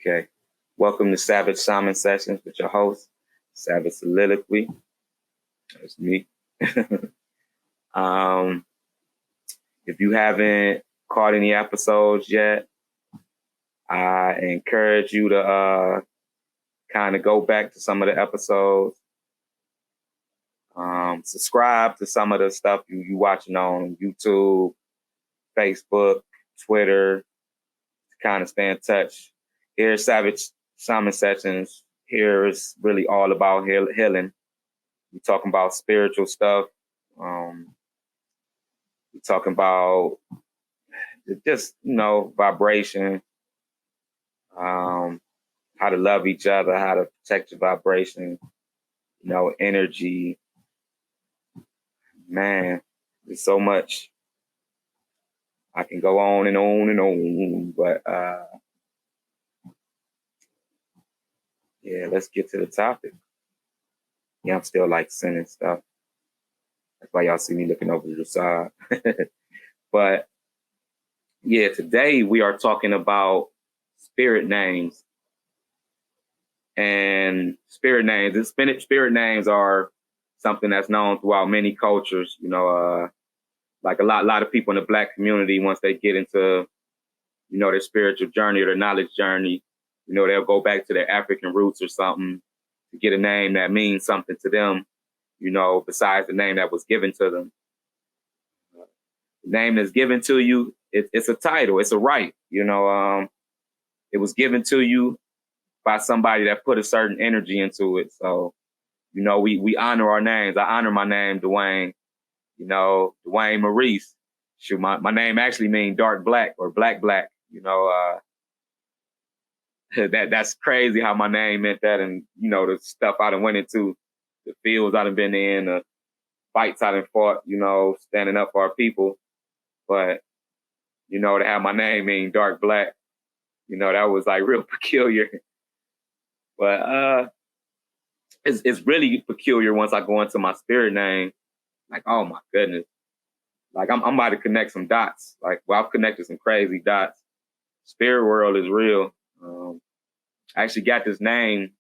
Okay. Welcome to Savage Shaman Sessions with your host, Savage Soliloquy. That's me. If you haven't caught any episodes yet, I encourage you to kind of go back to some of the episodes. Subscribe to some of the stuff you watching on YouTube, Facebook, Twitter, to kind of stay in touch. Here at Savage Shaman Sessions, here is really all about healing. We're talking about spiritual stuff. We're talking about just, vibration, how to love each other, how to protect your vibration, energy. Man, there's so much. I can go on and on and on, but yeah, let's get to the topic. Yeah, I'm still sending stuff. That's why y'all see me looking over to the side. But yeah, today we are talking about spirit names. And spirit names, spirit names are something that's known throughout many cultures. Like a lot of people in the Black community, once they get into, their spiritual journey or their knowledge journey, they'll go back to their African roots or something to get a name that means something to them, besides the name that was given to them. The name that's given to you, it's a title, it's a right, it was given to you by somebody that put a certain energy into it. So, we honor our names. I honor my name, Dwayne, Dwayne Maurice. Shoot, my name actually means dark black or black. That's crazy how my name meant that. And, the stuff I done went into, the fields I done been in, the fights I done fought, standing up for our people. But, to have my name mean dark black, that was real peculiar. But it's really peculiar once I go into my spirit name. Oh my goodness. I'm about to connect some dots. I've connected some crazy dots. Spirit world is real. I actually got this name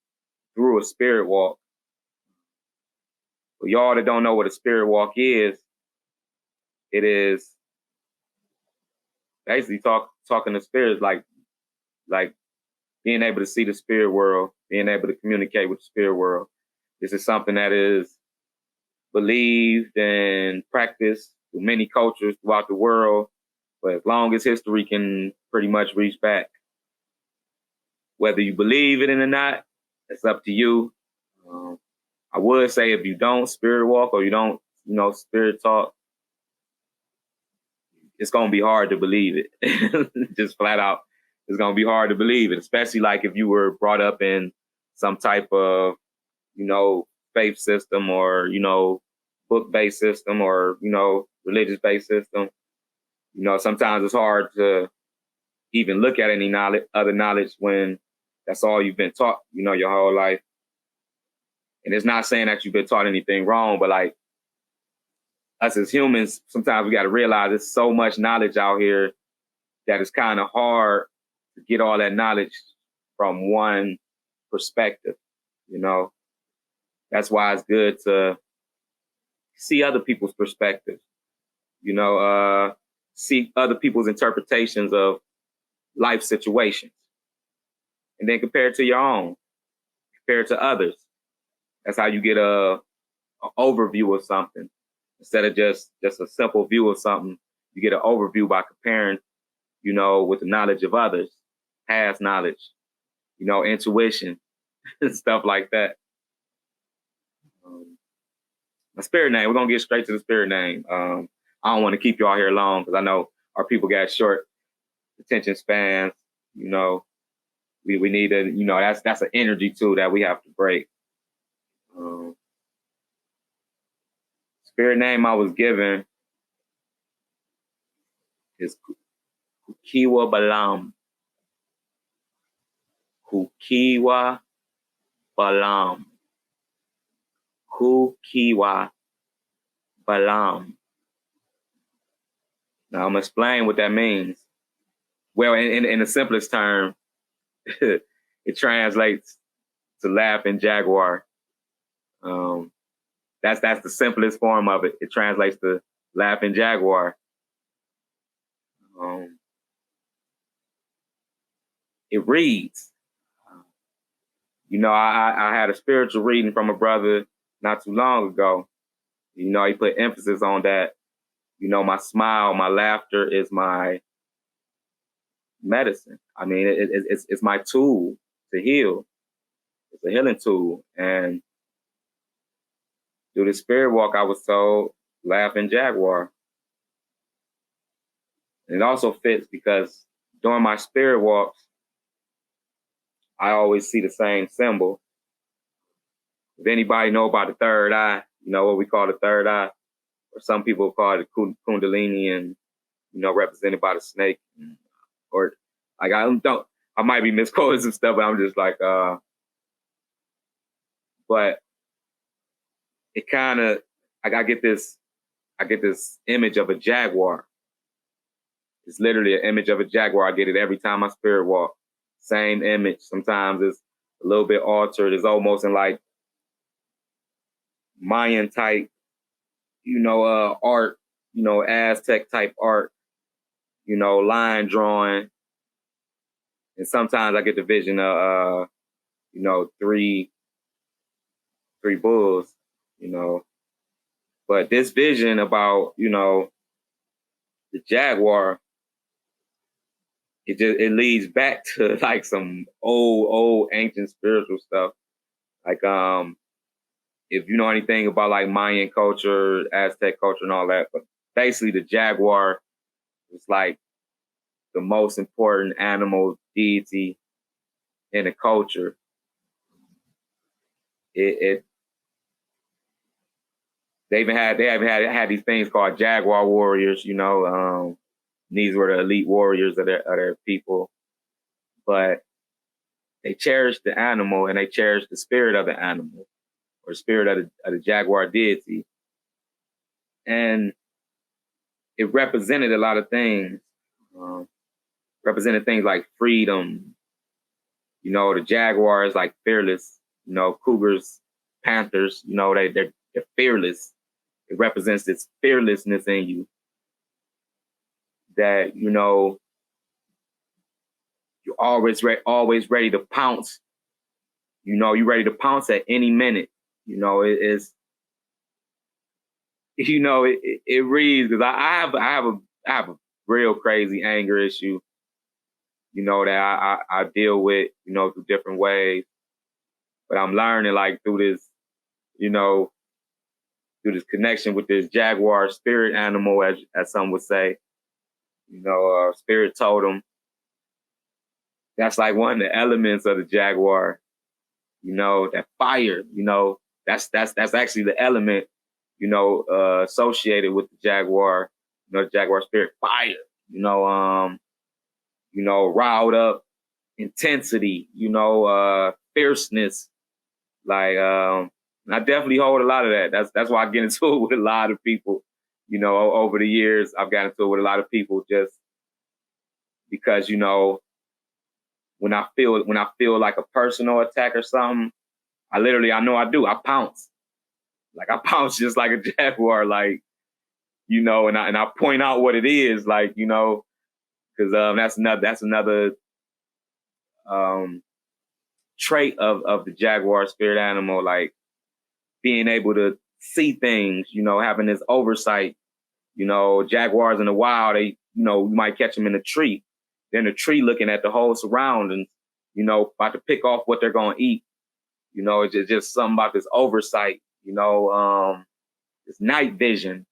through a spirit walk. For y'all that don't know what a spirit walk is, it is basically talking to spirits, like being able to see the spirit world, being able to communicate with the spirit world. This is something that is believed and practiced through many cultures throughout the world, but as long as history can pretty much reach back. Whether you believe it in or not, it's up to you. I would say if you don't spirit walk or you don't, spirit talk, it's going to be hard to believe it. Just flat out, it's going to be hard to believe it, especially if you were brought up in some type of, faith system or, book-based system or, religious-based system. Sometimes it's hard to even look at any other knowledge when that's all you've been taught, your whole life. And it's not saying that you've been taught anything wrong, but us as humans, sometimes we got to realize there's so much knowledge out here that it's kind of hard to get all that knowledge from one perspective, That's why it's good to see other people's perspectives, see other people's interpretations of life situations, and then compare it to your own, compare it to others. That's how you get an overview of something. Instead of just a simple view of something, you get an overview by comparing, with the knowledge of others, past knowledge, intuition, stuff like that. My spirit name, we're going to get straight to the spirit name. I don't want to keep y'all here long because I know our people got short attention spans. We need to, that's an energy too that we have to break. Spirit name I was given is Kukiwa Balam. Kukiwa Balam. Kukiwa Balam. Now I'm gonna explain what that means. Well, in the simplest term, it translates to laughing jaguar. That's the simplest form of it. It translates to laughing jaguar. It reads. You know, I had a spiritual reading from a brother not too long ago. You know, he put emphasis on that. You know, my smile, my laughter is my medicine. I mean, it's my tool to heal. It's a healing tool. And through the spirit walk, I was told, laughing jaguar. And it also fits because during my spirit walks, I always see the same symbol. If anybody know about the third eye, you know what we call the third eye, or some people call it Kundalini, and you know, represented by the snake, or like I might be misquoting some stuff, but I'm just like, but it kind of, I get this image of a jaguar. It's literally an image of a jaguar. I get it every time I spirit walk. Same image. Sometimes it's a little bit altered. It's almost in like Mayan type, you know, art, you know, Aztec type art, you know, line drawing. And sometimes I get the vision of, you know, three bulls, you know. But this vision about, you know, the jaguar, it leads back to like some old ancient spiritual stuff. Like if you know anything about like Mayan culture, Aztec culture and all that, but basically the jaguar was like the most important animal deity in the culture. They even had these things called jaguar warriors, you know. These were the elite warriors of their people. But they cherished the animal and they cherished the spirit of the animal, or spirit of the jaguar deity. And it represented a lot of things. Represented things like freedom. You know, the jaguar is like fearless. You know, cougars, panthers, you know, they're fearless. It represents this fearlessness in you that, you know, you're always ready to pounce. You know, you're ready to pounce at any minute. You know, it is, you know, it reads, because I have a real crazy anger issue, you know, that I deal with, you know, through different ways. But I'm learning like through this, you know, through this connection with this jaguar spirit animal, as some would say, you know, spirit totem. That's like one of the elements of the jaguar, you know, that fire, you know, that's actually the element, you know, associated with the jaguar, you know, the jaguar spirit, fire, you know, riled up intensity, you know, fierceness. Like, I definitely hold a lot of that. That's why I get into it with a lot of people, you know, over the years. I've gotten into it with a lot of people just because, you know, when I feel like a personal attack or something, I know I do. I pounce. Like I pounce just like a jaguar, like, you know, and I point out what it is, like, you know, because that's another trait of the jaguar spirit animal, like being able to see things, you know, having this oversight. You know, jaguars in the wild, they, you know, you might catch them in a tree. They're in a tree looking at the whole surroundings, you know, about to pick off what they're going to eat. You know, it's just something about this oversight, you know, this night vision,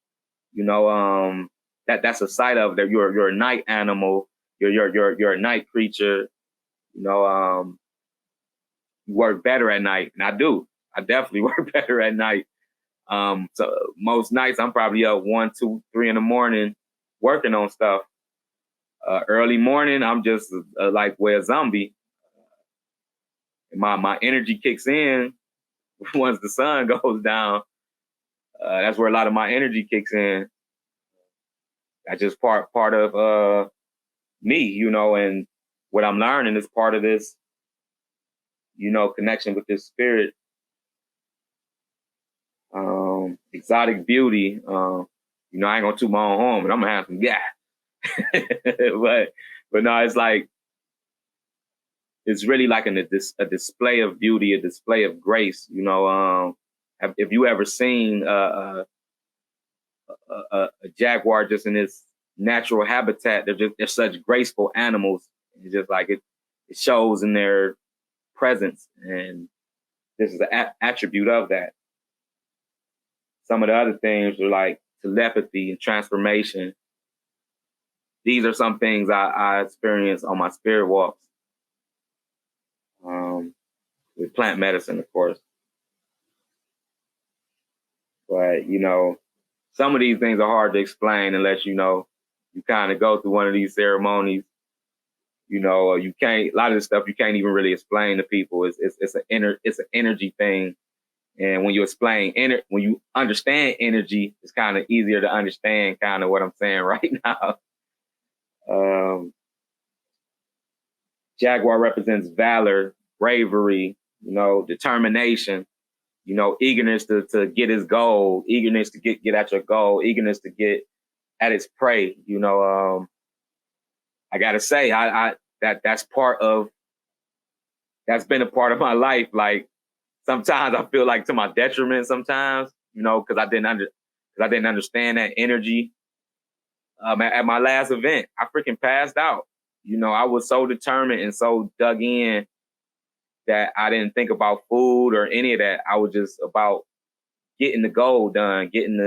you know, that's a sight of that. You're a night animal. You're a night creature. You know, you work better at night, and I do. I definitely work better at night. So most nights I'm probably up 1, 2, 3 in the morning working on stuff. Early morning, I'm just like a zombie. My energy kicks in once the sun goes down. That's where a lot of my energy kicks in. That's just part of me, you know, and what I'm learning is part of this connection with this spirit, exotic beauty. I ain't gonna toot my own horn, but I'm gonna have some gas. but no, it's like, it's really like a display of beauty, a display of grace. If you ever seen a jaguar just in its natural habitat, they're such graceful animals. It's just like it shows in their presence, and this is an attribute of that. Some of the other things are like telepathy and transformation. These are some things I experienced on my spirit walks, with plant medicine, of course. But, some of these things are hard to explain unless, you kind of go through one of these ceremonies. You can't, a lot of this stuff you can't even really explain to people. It's an energy thing. And when you when you understand energy, it's kind of easier to understand kind of what I'm saying right now. Jaguar represents valor, bravery, determination, eagerness to get his goal, eagerness to get at your goal, eagerness to get at its prey. I gotta say, that's been a part of my life. Like, sometimes I feel like to my detriment sometimes, because I didn't understand that energy. At my last event, I freaking passed out. I was so determined and so dug in that I didn't think about food or any of that. I was just about getting the goal done, getting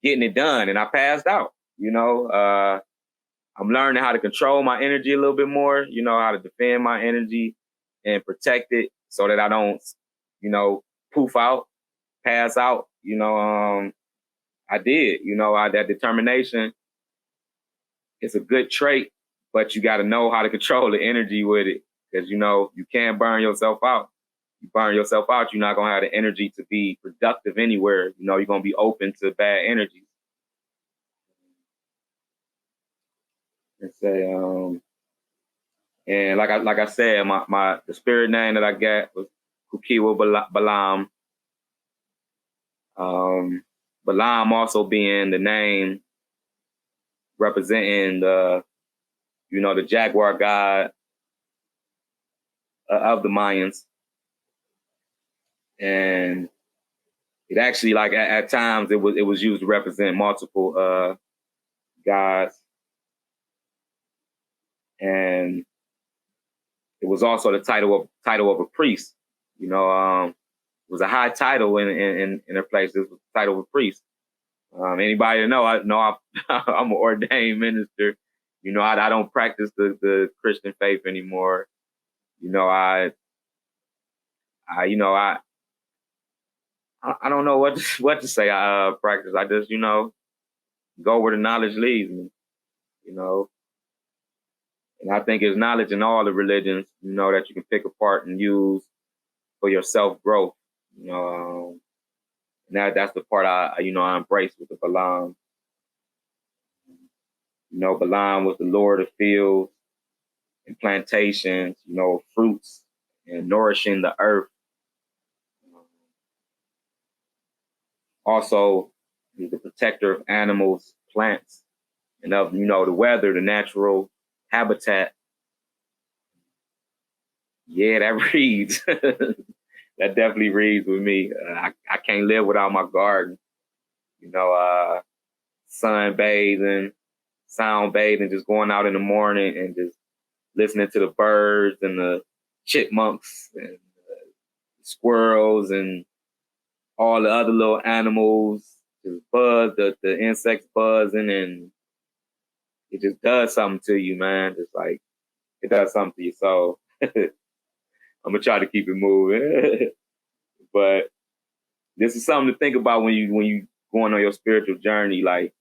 it done, and I passed out. I'm learning how to control my energy a little bit more. How to defend my energy and protect it so that I don't, poof out, pass out. I did. That determination is a good trait, but you got to know how to control the energy with it, because you can't burn yourself out. You burn yourself out, you're not gonna have the energy to be productive anywhere. You're gonna be open to bad energies. And say, and like I said, the spirit name that I got was Kukiwa Balam. Balam also being the name representing the jaguar god of the Mayans. And it actually, like, at times it was used to represent multiple gods. And it was also the title of a priest. It was a high title in their place. It was the title of a priest. Anybody know? I'm an ordained minister. I don't practice the Christian faith anymore. I don't know what to say. I practice. I just go where the knowledge leads me. And I think there's knowledge in all the religions, that you can pick apart and use for your self growth. And that's the part I embrace with the Balaam. Balaam was the Lord of fields and plantations, fruits and nourishing the earth. Also, he's the protector of animals, plants, and of the weather, the natural habitat. Yeah, that reads. That definitely reads with me. I can't live without my garden. Sunbathing, sound bathing, just going out in the morning and just listening to the birds and the chipmunks and the squirrels and all the other little animals, just buzz, the insects buzzing, and it just does something to you, man. Just like it does something to your soul. I'm gonna try to keep it moving. But this is something to think about when you going on your spiritual journey. Like,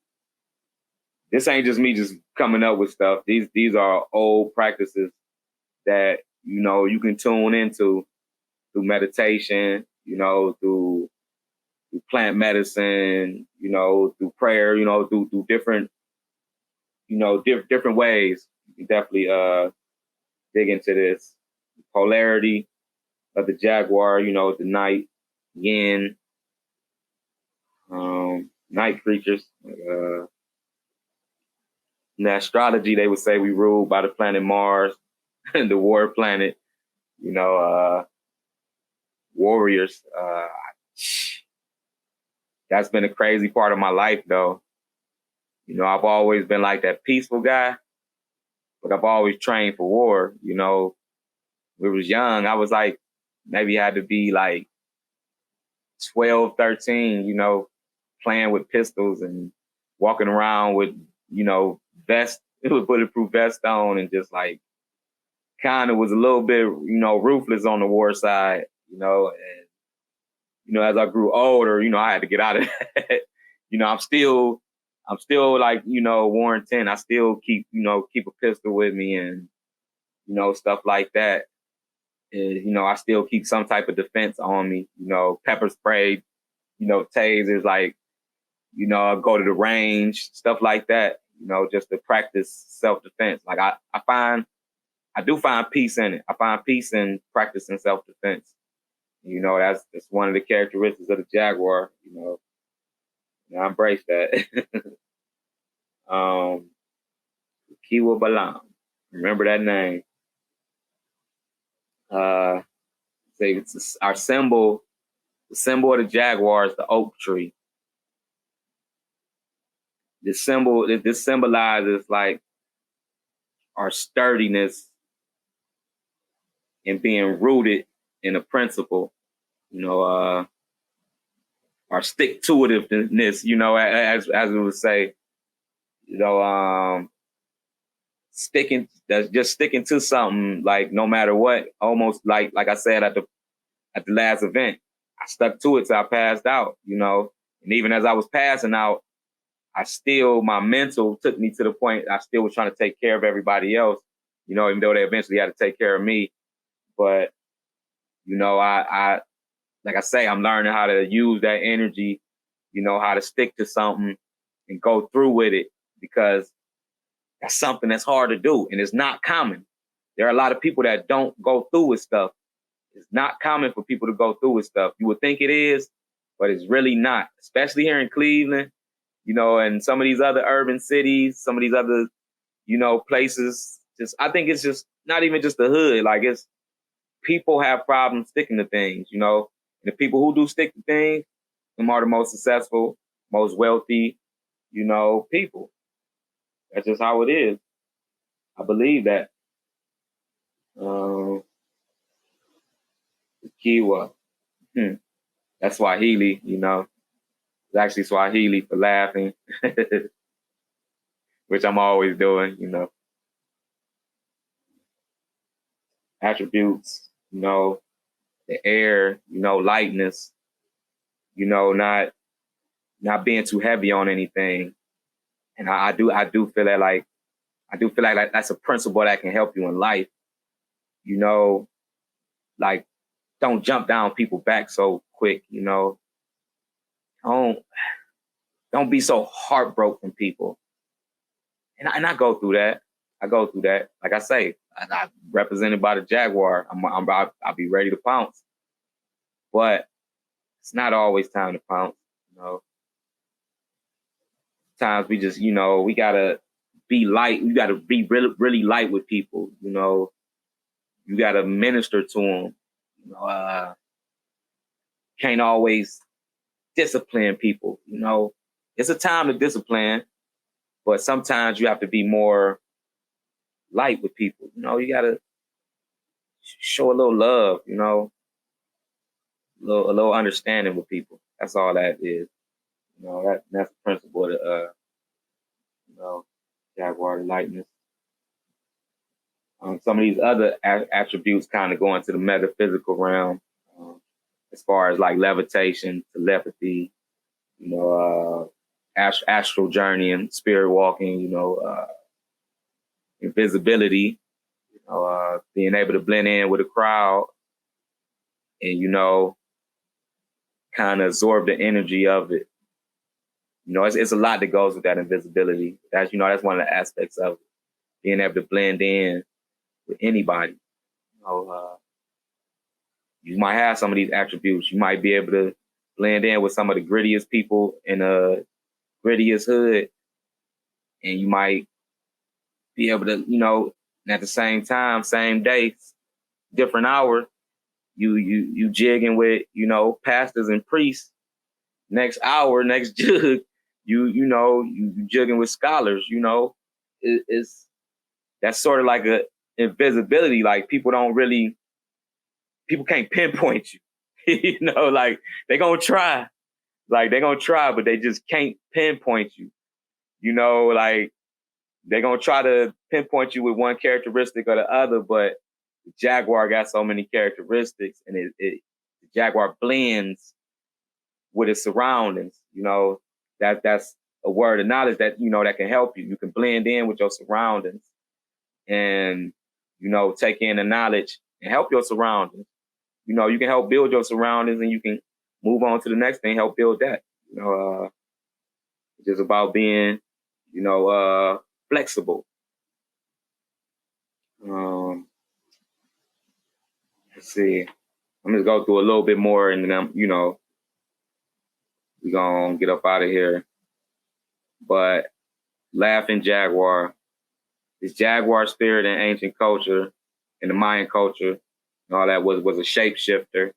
this ain't just me just coming up with stuff. These are old practices that you can tune into through meditation, through plant medicine, through prayer, through different, different ways. You can definitely dig into this polarity, of the jaguar, the night, yin, night creatures. In astrology, they would say we ruled by the planet Mars, the war planet, warriors. That's been a crazy part of my life, though. I've always been like that peaceful guy, but I've always trained for war. When we was young, I was like, maybe had to be like 12, 13, playing with pistols and walking around with, vest, with bulletproof vest on, and just like kind of was a little bit, ruthless on the war side, and, as I grew older, I had to get out of that. I'm still like, Warren 10. I still keep a pistol with me and, stuff like that. And, I still keep some type of defense on me, pepper spray, tasers, like, go to the range, stuff like that, just to practice self-defense. Like I do find peace in it. I find peace in practicing self-defense. That's one of the characteristics of the jaguar, I embrace that. Kiwa Balam. Remember that name. Say it's our symbol. The symbol of the jaguar is the oak tree. This symbolizes like our sturdiness and being rooted in a principle. Our stick-to-itiveness, as we would say, sticking to something, like no matter what, almost like I said at the last event, I stuck to it till I passed out, and even as I was passing out, my mental took me to the point I still was trying to take care of everybody else, even though they eventually had to take care of me. But, I like I say, I'm learning how to use that energy, how to stick to something and go through with it, because that's something that's hard to do, and it's not common. There are a lot of people that don't go through with stuff. It's not common for people to go through with stuff. You would think it is, but it's really not, especially here in Cleveland, and some of these other urban cities, some of these other, places. I think it's just not even just the hood. Like, it's people have problems sticking to things, and the people who do stick to things, them are the most successful, most wealthy, people. That's just how it is. I believe that. Kiwa. That's Swahili, It's actually Swahili for laughing, which I'm always doing, Attributes, the air, lightness, not being too heavy on anything. And I do feel that like that's a principle that can help you in life. Like, don't jump down people's back so quick, Don't be so heartbroken from people. And I go through that. Like I say, I'm represented by the jaguar. I'll be ready to pounce. But it's not always time to pounce, Times we just, we gotta be light. We gotta be really, really light with people, You gotta minister to them. Can't always discipline people, It's a time to discipline, but sometimes you have to be more light with people. You gotta show a little love, a little understanding with people. That's all that is. That's the principle of the jaguar lightness. Some of these other attributes kind of go into the metaphysical realm, as far as like levitation, telepathy, astral journey and spirit walking, invisibility, being able to blend in with a crowd and, kind of absorb the energy of it. It's a lot that goes with that invisibility. That's one of the aspects of it, being able to blend in with anybody. you might have some of these attributes. You might be able to blend in with some of the grittiest people in the grittiest hood, and you might be able to, at the same time, same day, different hour, you jigging with, pastors and priests. Next hour, next jug, you jigging with scholars. It's that's sort of like a invisibility. Like people can't pinpoint you. Like they're gonna try, but they just can't pinpoint you. Like they're gonna try to pinpoint you with one characteristic or the other, but the Jaguar got so many characteristics, and the Jaguar blends with its surroundings. That's a word of knowledge that that can help you. You can blend in with your surroundings, and take in the knowledge and help your surroundings. You can help build your surroundings, and you can move on to the next thing, help build that. It's just about being, flexible. Let's see. I'm just go through a little bit more, and then we're gonna get up out of here. But laughing Jaguar, this Jaguar spirit in ancient culture, in the Mayan culture, and all that was a shapeshifter,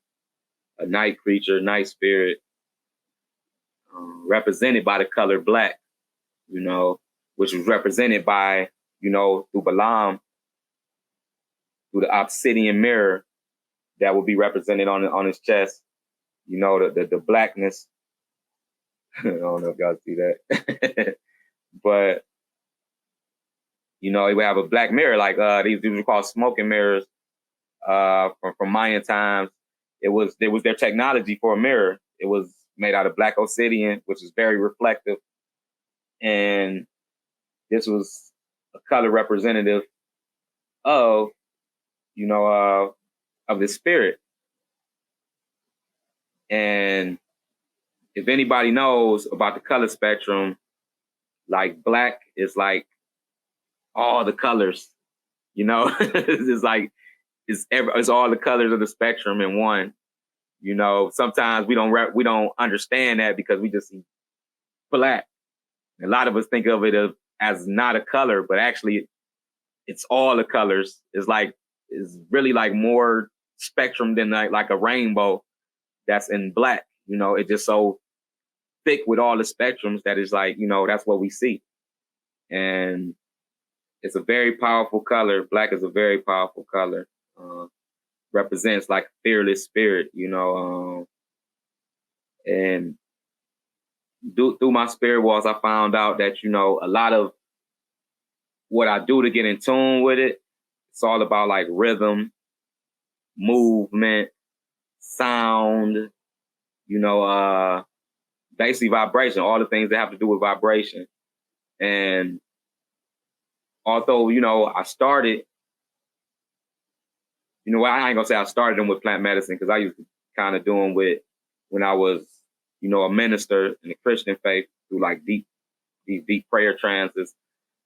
a night creature, night spirit, represented by the color black, which was represented by, through Balaam, through the obsidian mirror that would be represented on his chest, the blackness. I don't know if y'all see that. But, he would have a black mirror, like these were called smoking mirrors from Mayan times. It was their technology for a mirror. It was made out of black obsidian, which is very reflective. And this was a color representative of, of the spirit. And if anybody knows about the color spectrum, like black is like all the colors, it's like it's all the colors of the spectrum in one. Sometimes we don't understand that because we just see black. A lot of us think of it as not a color, but actually it's all the colors. It's really like more spectrum than like a rainbow that's in black. It's just so thick with all the spectrums that is like, that's what we see. And it's a very powerful color. Black is a very powerful color. Represents like a fearless spirit, and through my spirit walls, I found out that, a lot of what I do to get in tune with it, it's all about like rhythm, movement, sound, basically vibration, all the things that have to do with vibration. And although, I started, I ain't gonna say I started them with plant medicine, because I used to kind of do them with when I was, a minister in the Christian faith, through like deep prayer trances.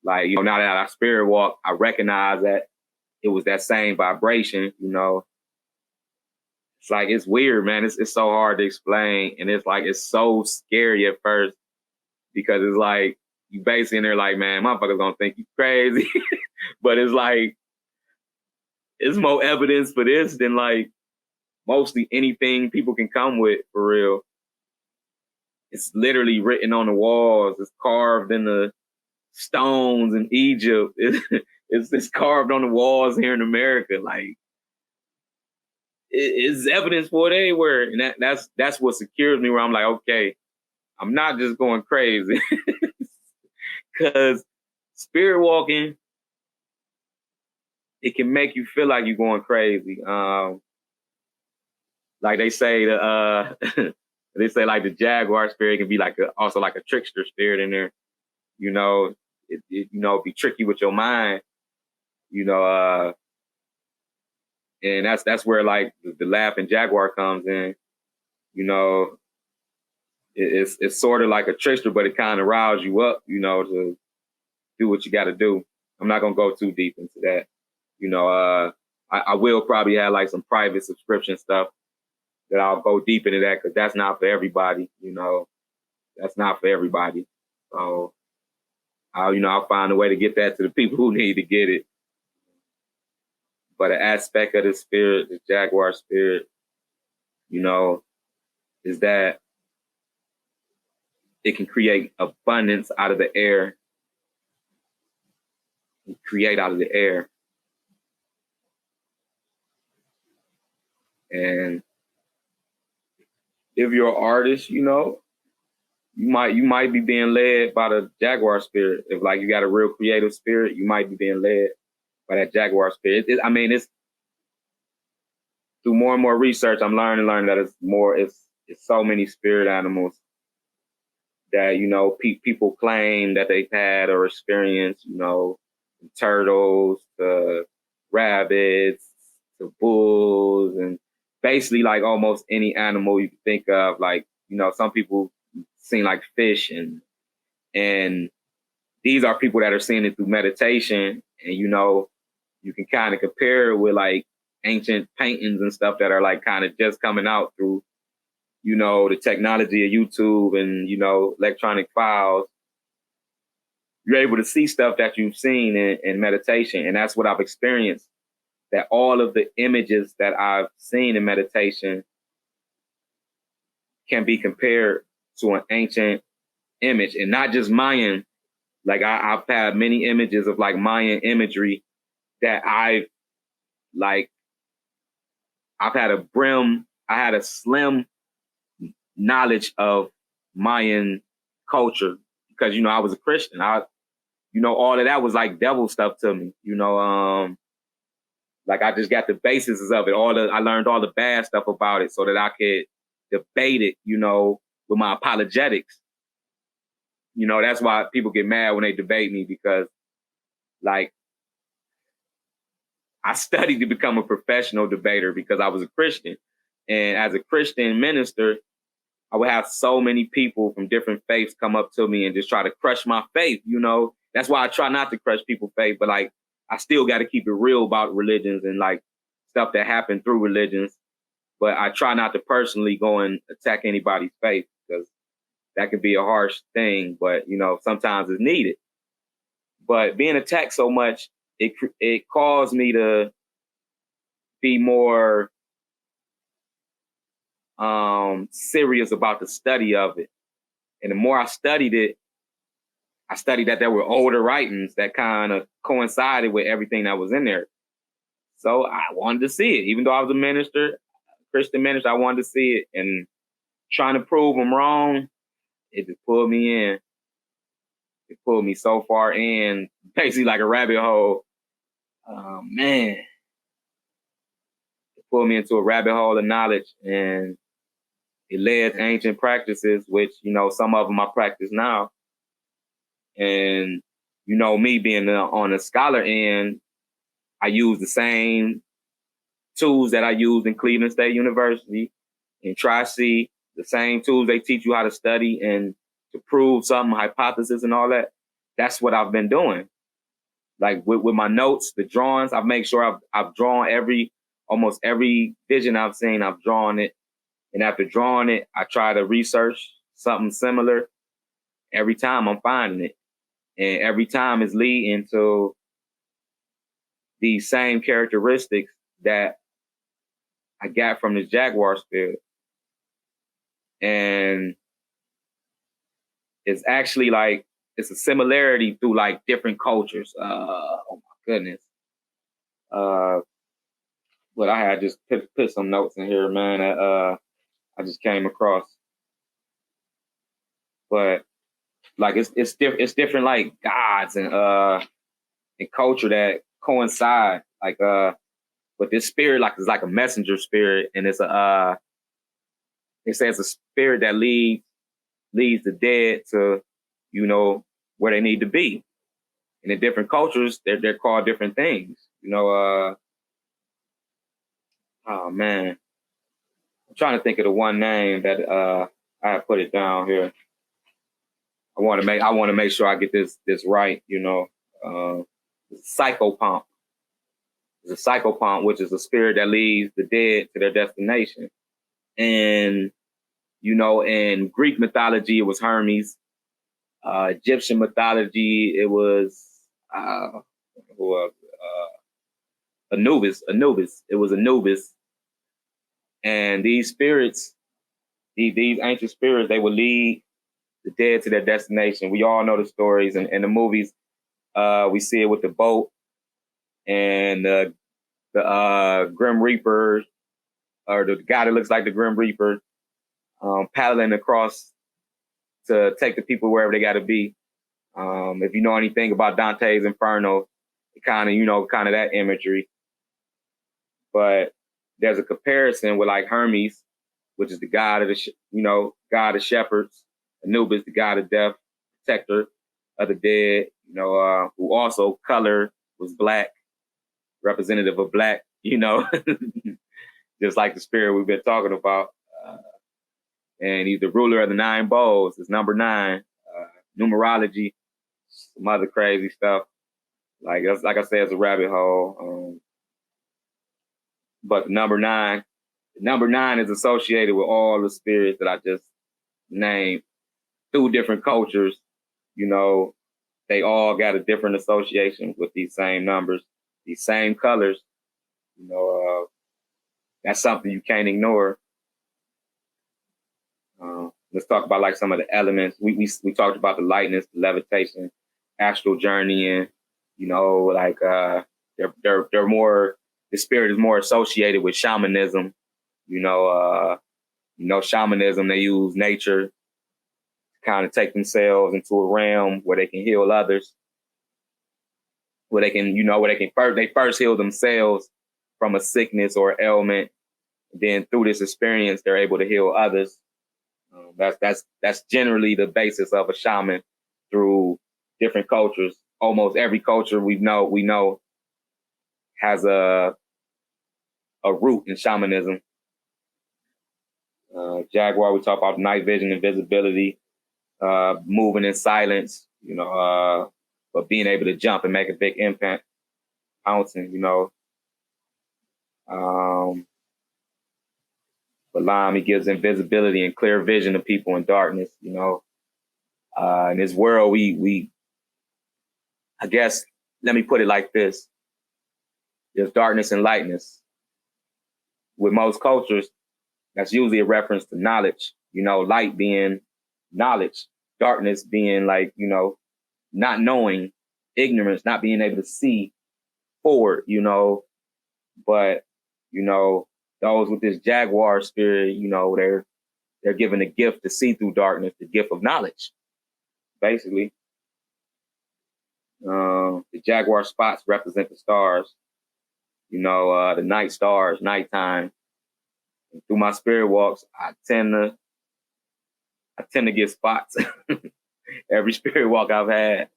Like, now that I spirit walk, I recognize that it was that same vibration, It's like, it's weird, man. It's so hard to explain. And it's like, it's so scary at first, because it's like, you basically in there like, man, motherfuckers gonna think you crazy. But it's like, it's more evidence for this than like mostly anything people can come with, for real. It's literally written on the walls. It's carved in the stones in Egypt. It's carved on the walls here in America. Like, it's evidence for it anywhere. And that's what secures me, where I'm like, okay, I'm not just going crazy. Because spirit walking, it can make you feel like you're going crazy. Like they say, they say like the Jaguar spirit can be like also like a trickster spirit in there. Be tricky with your mind. And that's where like the laughing Jaguar comes in. It's sort of like a trickster, but it kind of riles you up, to do what you got to do. I'm not gonna go too deep into that. I will probably have like some private subscription stuff that I'll go deep into that, because that's not for everybody, that's not for everybody. So I'll find a way to get that to the people who need to get it. But an aspect of the spirit, the Jaguar spirit, is that it can create abundance out of the air. Create out of the air. And if you're an artist, you might be being led by the Jaguar spirit. If like you got a real creative spirit, you might be being led by that Jaguar spirit. It's through more and more research, I'm learning that it's so many spirit animals that, people claim that they've had or experienced, turtles, to rabbits, to bulls, and basically like almost any animal you can think of. Like, some people seem like fish, and these are people that are seeing it through meditation. And, you can kind of compare it with like ancient paintings and stuff that are like kind of just coming out through, the technology of YouTube and, electronic files. You're able to see stuff that you've seen in meditation. And that's what I've experienced, that all of the images that I've seen in meditation can be compared to an ancient image, and not just Mayan. Like I've had many images of like Mayan imagery that I've had a slim knowledge of Mayan culture, because, I was a Christian. All of that was like devil stuff to me, like I just got the basis of it. I learned all the bad stuff about it so that I could debate it, with my apologetics. That's why people get mad when they debate me, because like I studied to become a professional debater because I was a Christian. And as a Christian minister, I would have so many people from different faiths come up to me and just try to crush my faith. That's why I try not to crush people's faith, but like I still got to keep it real about religions and like stuff that happened through religions. But I try not to personally go and attack anybody's faith, because that could be a harsh thing, but sometimes it's needed. But being attacked so much, it caused me to be more serious about the study of it. And the more I studied it, I studied that there were older writings that kind of coincided with everything that was in there. So I wanted to see it. Even though I was a minister, Christian minister, I wanted to see it. And trying to prove them wrong, it just pulled me in. It pulled me so far in, basically like a rabbit hole. Man. It pulled me into a rabbit hole of knowledge, and it led to ancient practices, which, some of them I practice now. And, me being on the scholar end, I use the same tools that I used in Cleveland State University, in Tri-C, the same tools they teach you how to study and to prove some hypothesis and all that. That's what I've been doing. Like with my notes, the drawings, I've made sure I've drawn almost every vision I've seen, I've drawn it. And after drawing it, I try to research something similar. Every time I'm finding it. And every time it's leading to these same characteristics that I got from the Jaguar spirit. And it's actually like, it's a similarity through like different cultures. Oh my goodness. But I had just put some notes in here, man, that I just came across. But like it's different like gods and culture that coincide. Like but this spirit like is like a messenger spirit, and it's it says a spirit that leads the dead to, where they need to be. And in different cultures, they're called different things. Oh man. I'm trying to think of the one name that I put it down here. I want to make sure I get this right, psychopomp. There's a psychopomp, which is a spirit that leads the dead to their destination. And, you know, in Greek mythology, it was Hermes. Egyptian mythology, it was Anubis. It was Anubis. And these spirits, these ancient spirits, they would lead the dead to their destination. We all know the stories and the movies. We see it with the boat and the Grim Reaper, or the guy that looks like the Grim Reaper, paddling across to take the people wherever they got to be. If you know anything about Dante's Inferno, kind of that imagery. But there's a comparison with like Hermes, which is the god of god of shepherds, Anubis, the god of death, protector of the dead, who also color was black, representative of black, just like the spirit we've been talking about. And he's the ruler of the 9 bowls. It's number 9. Numerology, some other crazy stuff. Like I said, it's a rabbit hole. But number 9 is associated with all the spirits that I just named through different cultures. They all got a different association with these same numbers, these same colors. That's something you can't ignore. Let's talk about like some of the elements. We talked about the lightness, the levitation, astral journeying. They're more. The spirit is more associated with shamanism. Shamanism. They use nature to kind of take themselves into a realm where they can heal others. Where they first heal themselves from a sickness or ailment. Then through this experience, they're able to heal others. That's generally the basis of a shaman through different cultures. Almost every culture we know has a root in shamanism. Jaguar, we talk about night vision, invisibility, moving in silence, but being able to jump and make a big impact, pouncing, Balaam, he gives invisibility and clear vision to people in darkness, in this world, I guess, let me put it like this. There's darkness and lightness. With most cultures, that's usually a reference to knowledge, light being knowledge, darkness being like, not knowing, ignorance, not being able to see forward, but, those with this jaguar spirit, they're given a gift to see through darkness, the gift of knowledge, basically. The jaguar spots represent the stars, the night stars, nighttime. And through my spirit walks, I tend to get spots. Every spirit walk I've had,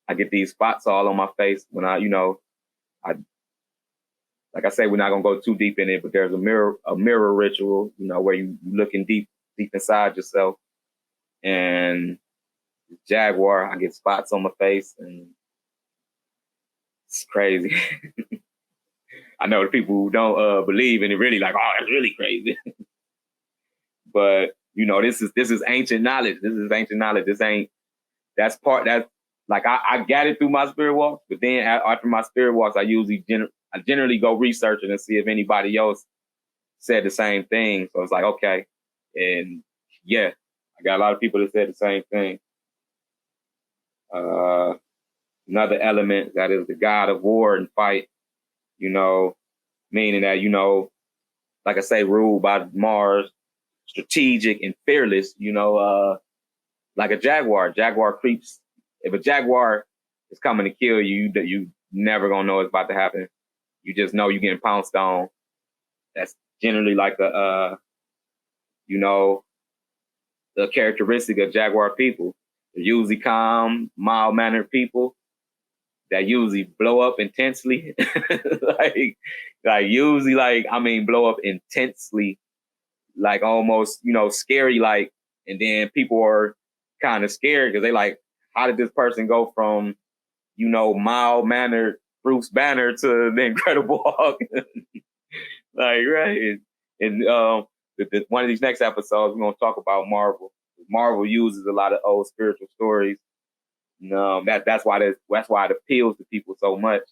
I get these spots all on my face when like I say, we're not gonna go too deep in it, but there's a mirror ritual, where you looking deep inside yourself. And jaguar, I get spots on my face, and it's crazy. I know the people who don't believe in it really like, oh, that's really crazy. But this is ancient knowledge. I got it through my spirit walks, but then after my spirit walks, I generally go research it and see if anybody else said the same thing. So it's like, okay. And yeah, I got a lot of people that said the same thing. Another element that is the god of war and fight, meaning that, like I say, ruled by Mars, strategic and fearless, like a jaguar. Jaguar creeps. If a jaguar is coming to kill you, you never gonna know it's about to happen. You just know you're getting pounced on. That's generally like the characteristic of jaguar people. They're usually calm, mild-mannered people that usually blow up intensely. Blow up intensely, like almost, scary, like, and then people are kind of scared because they like, how did this person go from, mild-mannered Bruce Banner to the Incredible Hulk. Like, right. And one of these next episodes, we're going to talk about Marvel. Marvel uses a lot of old spiritual stories. That's why it appeals to people so much,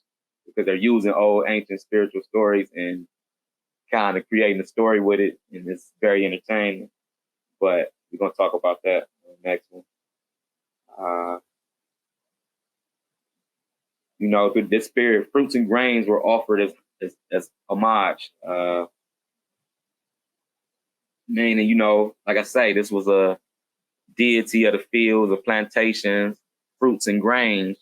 because they're using old ancient spiritual stories and kind of creating a story with it, and it's very entertaining. But we're going to talk about that in the next one. Through this spirit, fruits and grains were offered as homage. Meaning, like I say, this was a deity of the fields, of plantations, fruits and grains.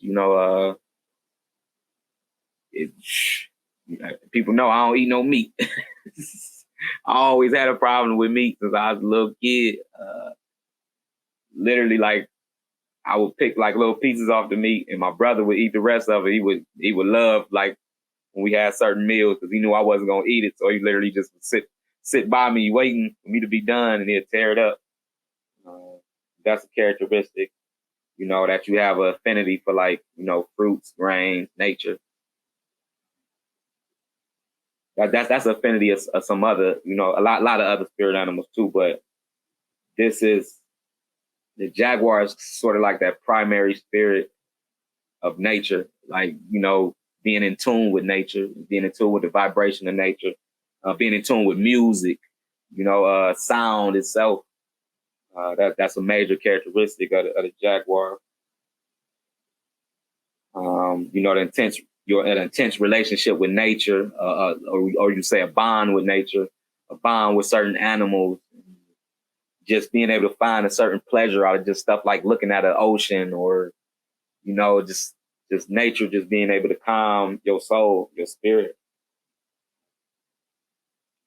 People know I don't eat no meat. I always had a problem with meat since I was a little kid. Literally, like, I would pick like little pieces off the meat, and my brother would eat the rest of it. He would love, like, when we had certain meals, because he knew I wasn't gonna eat it, so he literally just would sit by me waiting for me to be done, and he'd tear it up. That's a characteristic, that you have an affinity for, like, fruits, grains, nature. That's affinity of some other, a lot of other spirit animals too, but the jaguar is sort of like that primary spirit of nature, like, being in tune with nature, being in tune with the vibration of nature, being in tune with music, sound itself. That's a major characteristic of the jaguar. An intense relationship with nature, or you say a bond with nature, a bond with certain animals, just being able to find a certain pleasure out of just stuff like looking at an ocean, or, just nature, just being able to calm your soul, your spirit.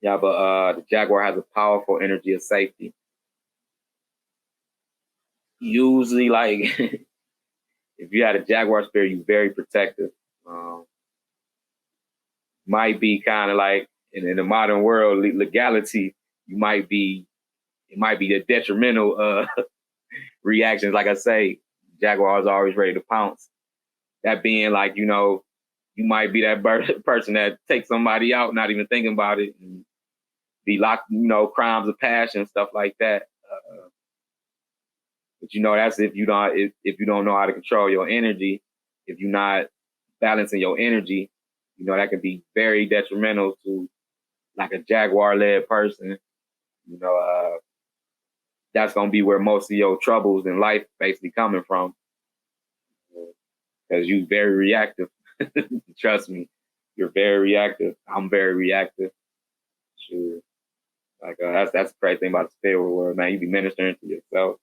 Yeah, but the jaguar has a powerful energy of safety. Usually, like, if you had a jaguar spirit, you're very protective. Might be kind of like in the modern world, legality, it might be the detrimental reactions. Like I say, jaguars are always ready to pounce. That being like, you might be that person that takes somebody out, not even thinking about it, and be locked, crimes of passion, stuff like that. But that's if you don't know how to control your energy, if you're not balancing your energy, that can be very detrimental to, like, a jaguar-led person. That's gonna be where most of your troubles in life basically coming from, because you're very reactive. Trust me, you're very reactive. I'm very reactive. Sure. Like, that's the crazy thing about the spirit world, man. You be ministering to yourself.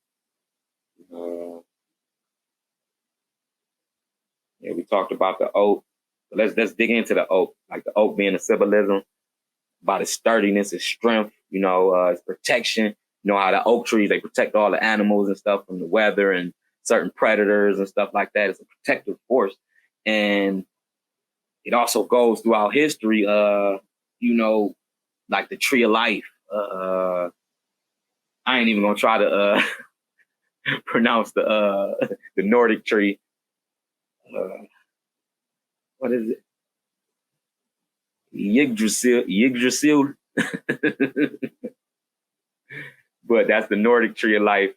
We talked about the oak. Let's dig into the oak. Like, the oak being a symbolism about its sturdiness, its strength, its protection. How the oak trees, they protect all the animals and stuff from the weather and certain predators and stuff like that. It's a protective force. And it also goes throughout history, like the tree of life. I ain't even gonna try to pronounce the Nordic tree. What is it? Yggdrasil. But that's the Nordic tree of life.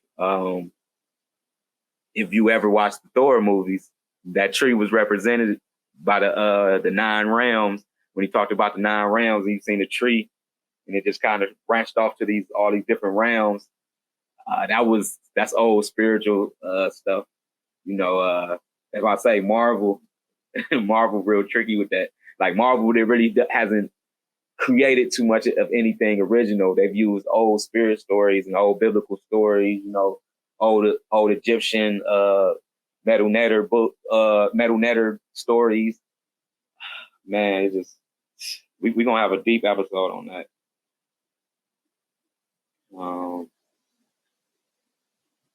If you ever watched the Thor movies, that tree was represented by the 9 realms. When he talked about the 9 realms, you've seen the tree, and it just kind of branched off to all these different realms. That's old spiritual stuff. If I say Marvel, Marvel real tricky with that. Like, Marvel, it really hasn't created too much of anything original. They've used old spirit stories and old biblical stories, old Egyptian Metal Netter stories. Man, it's just, we gonna have a deep episode on that.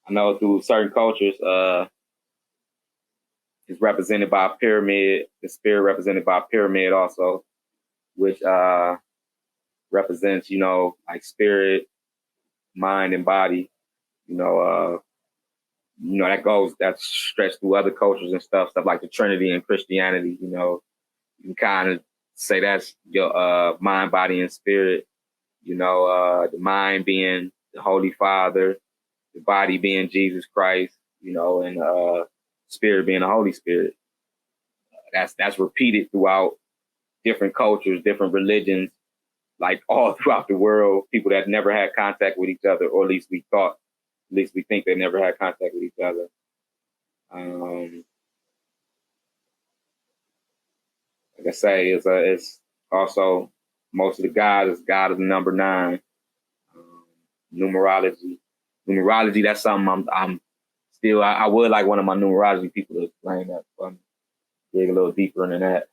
I know through certain cultures, it's represented by a pyramid. The spirit represented by a pyramid also, which represents, like, spirit, mind, and body. That's stretched through other cultures and stuff like the Trinity and Christianity. You can kind of say that's your mind, body, and spirit. The mind being the Holy Father, the body being Jesus Christ, and spirit being the Holy Spirit. That's repeated throughout different cultures, different religions, like all throughout the world. People that never had contact with each other, or at least we think they never had contact with each other. Like I say, it's also most of the God is number 9. Numerology, that's something I'm still. I would like one of my numerology people to explain that for me, dig a little deeper into that.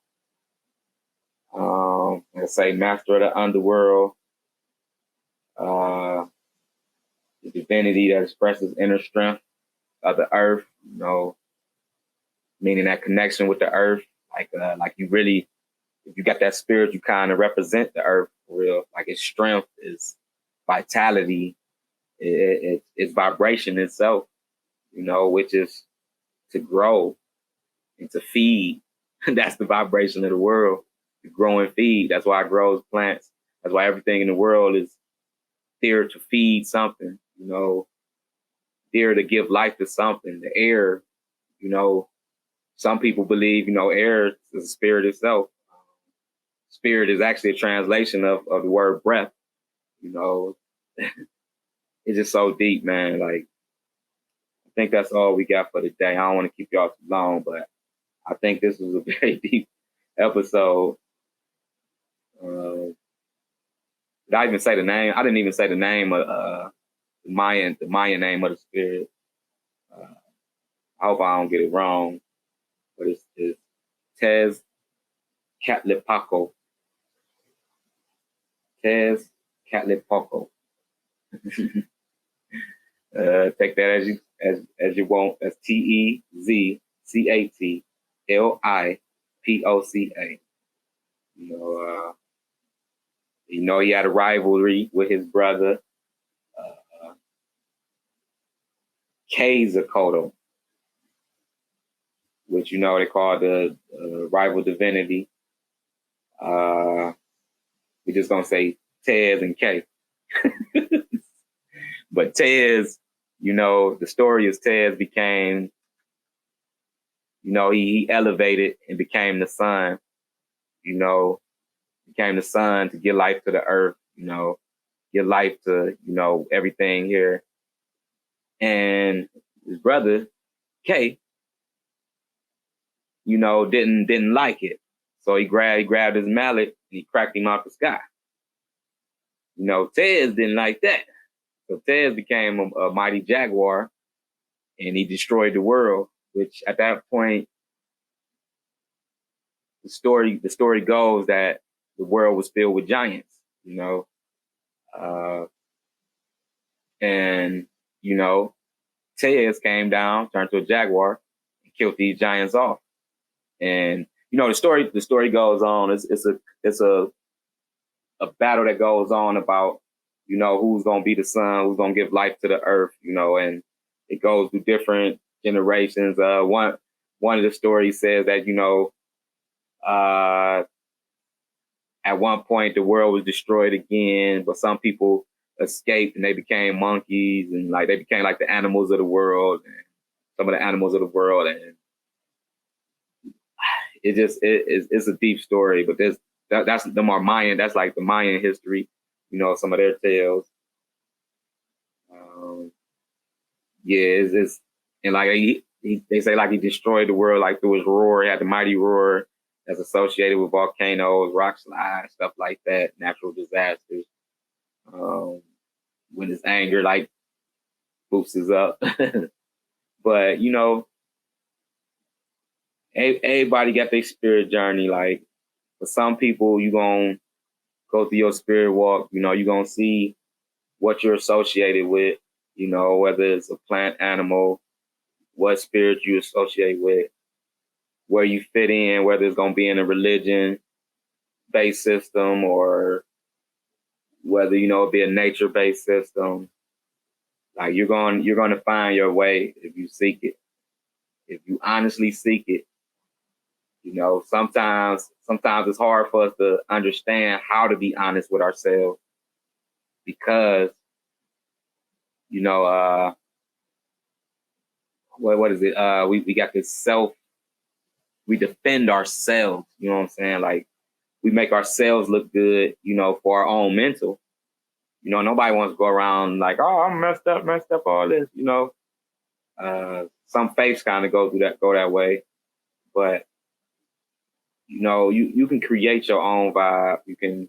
Like I say, master of the underworld, the divinity that expresses inner strength of the earth. Meaning that connection with the earth, like you really, if you got that spirit, you kind of represent the earth for real. Like its strength, its vitality, its vibration itself, which is to grow and to feed. That's the vibration of the world, to grow and feed. That's why it grows plants. That's why everything in the world is there to feed something, there to give life to something. The air, some people believe, air is the spirit itself. Spirit is actually a translation of the word breath. It's just so deep, man. Like, I think that's all we got for today. I don't want to keep y'all too long, but I think this was a very deep episode. Did I even say the name? I didn't even say the name of the Mayan name of the spirit. I hope I don't get it wrong, but it's Tezcatlipoca. Tezcatlipoca. Take that as you want. That's Tezcatlipoca. He had a rivalry with his brother, Quetzalcoatl, which they call the rival divinity. We're just gonna say Tez and K. But Tez, the story is Tez became, he elevated and became the sun, became the sun to give life to the earth, give life to, everything here. And his brother, K, didn't like it. So he grabbed his mallet and he cracked him out the sky. Tez didn't like that. So Tez became a mighty jaguar and he destroyed the world, which at that point, the story goes that the world was filled with giants, and, Tez came down, turned to a jaguar and killed these giants off. And, the story goes on. It's a battle that goes on about, who's going to be the sun, who's going to give life to the earth, and it goes through different generations. One of the stories says that, at one point the world was destroyed again, but some people escaped and they became monkeys and they became like the animals of the world, and some of the animals of the world. And it's a deep story, but that's the more Mayan. That's like the Mayan history, some of their tales. It's and they say he destroyed the world through his roar. He had the mighty roar that's associated with volcanoes, rock slides, stuff like that, natural disasters. When his anger boosts us up, but everybody got their spirit journey. For some people, you gonna go through your spirit walk. You're gonna see what you're associated with. Whether it's a plant, animal, what spirit you associate with, where you fit in, whether it's gonna be in a religion-based system or whether it be a nature-based system. You're going to find your way if you seek it. If you honestly seek it, You know, sometimes it's hard for us to understand how to be honest with ourselves because, you know, what is it? We got this we defend ourselves, you know what I'm saying? Like we make ourselves look good, you know, for our own mental. You know, nobody wants to go around like, oh, I'm messed up, all this, you know. Some faiths kind of go that way, but you know, you can create your own vibe. You can,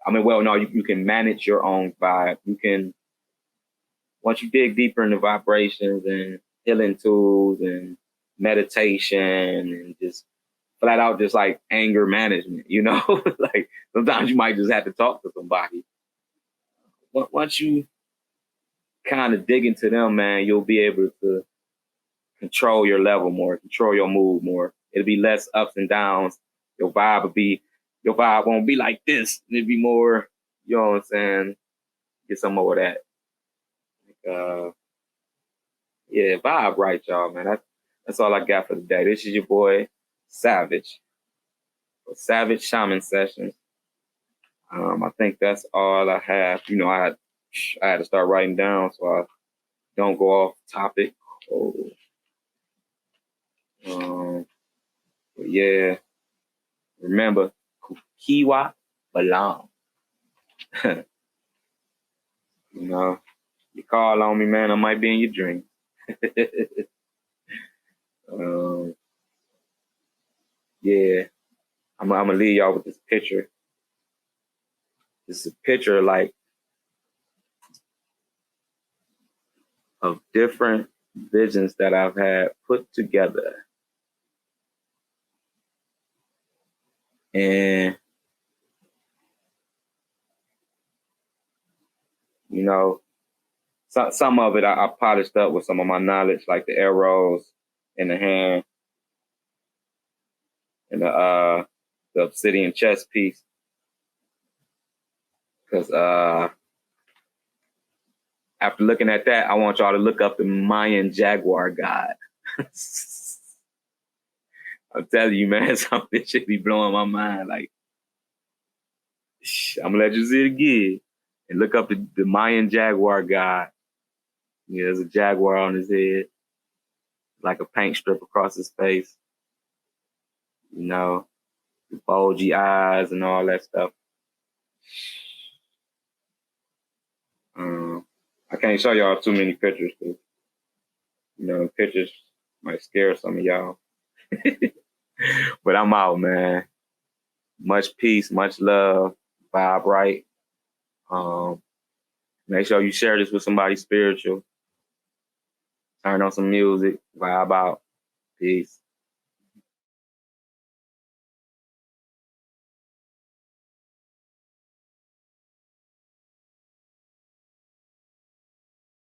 you can manage your own vibe. You can, once you dig deeper into vibrations and healing tools and meditation and just flat out just like anger management, you know, like sometimes you might just have to talk to somebody. Once you kind of dig into them, man, you'll be able to control your level more, control your mood more. It'll be less ups and downs. Your vibe won't be like this. It'll be more, you know what I'm saying? Get some more of that. Yeah, vibe right, y'all, man. That's all I got for today. This is your boy, Savage. Savage Shaman Sessions. I think that's all I have. You know, I had to start writing down so I don't go off topic. But yeah, remember, Kukiwa belong. You know, you call on me, man. I might be in your dream. Yeah, I'm gonna leave y'all with this picture. This is a picture like of different visions that I've had put together. And, you know, some of it I polished up with some of my knowledge, like the arrows in the hand and the obsidian chest piece. Because after looking at that, I want y'all to look up the Mayan jaguar god. I'm telling you, man, something should be blowing my mind. Like, I'm gonna let you see it again and look up the Mayan jaguar god. Yeah, there's a jaguar on his head, like a paint strip across his face. You know, the bulgy eyes and all that stuff. I can't show y'all too many pictures because, you know, pictures might scare some of y'all. But I'm out, man. Much peace, much love, vibe right. Make sure you share this with somebody spiritual. Turn on some music, vibe out. Peace.